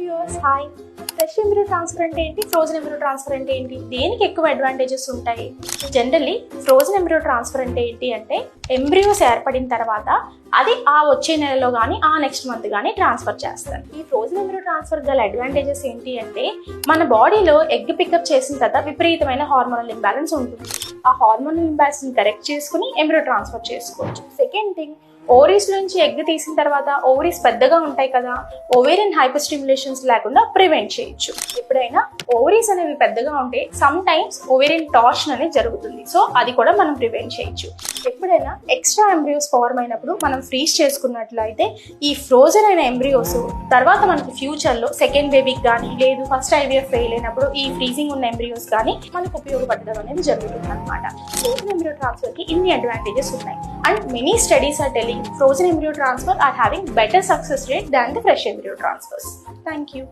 Viewers, hi. Fresh embryo transfer అంటే ఏంటి, frozen embryo transfer అంటే ఏంటి, దేనికి ఎక్కువ అడ్వాంటేజెస్ ఉంటాయి? జనరల్లీ ఫ్రోజన్ ఎంబ్రియో ట్రాన్స్ఫర్ అంటే ఏంటి అంటే ఎంబ్రియోస్ ఏర్పడిన తర్వాత అది ఆ వచ్చే నెలలో కానీ ఆ నెక్స్ట్ మంత్ కానీ ట్రాన్స్ఫర్ చేస్తారు. ఈ ఫ్రోజన్ ఎంబ్రియో ట్రాన్స్ఫర్ గల అడ్వాంటేజెస్ ఏంటి అంటే మన బాడీలో ఎగ్ పికప్ చేసిన తర్వాత విపరీతమైన హార్మోనల్ ఇంబ్యాలెన్స్ ఉంటుంది. ఆ హార్మోనల్ ఇంబ్యాలెన్స్ కరెక్ట్ చేసుకుని ఎంబ్రియో ట్రాన్స్ఫర్ చేసుకోవచ్చు. సెకండ్ థింగ్, ఓవరీస్ నుంచి ఎగ్ తీసిన తర్వాత ఓవరీస్ పెద్దగా ఉంటాయి కదా, ఓవేరియన్ హైపర్ స్టిమ్యులేషన్స్ లేకుండా ప్రివెంట్ చేయొచ్చు. ఎప్పుడైనా ఓవరీస్ అనేవి పెద్దగా ఉంటే సమ్ టైమ్స్ ఓవేరియన్ టార్షన్ అనేది జరుగుతుంది. సో అది కూడా మనం ప్రివెంట్ చేయొచ్చు. ఎప్పుడైనా ఎక్స్ట్రా ఎంబ్రియోస్ ఫార్మ్ అయినప్పుడు మనం ఫ్రీజ్ చేసుకున్నట్లయితే ఈ ఫ్రోజన్ అయిన ఎంబ్రియోస్ తర్వాత మనకి ఫ్యూచర్లో సెకండ్ బేబీకి కానీ లేదు ఫస్ట్ IVF ఫెయిల్ అయినప్పుడు ఈ ఫ్రీజింగ్ ఉన్న ఎంబ్రియోస్ కానీ మనకు ఉపయోగపడడం అనేది జరుగుతుంది అనమాట. ఫ్రోజన్ ఎంబ్రియో ట్రాన్స్ఫర్కి ఇన్ని అడ్వాంటేజెస్ ఉన్నాయి. And many studies are telling frozen embryo transfer are having better success rate than the fresh embryo transfers. Thank you.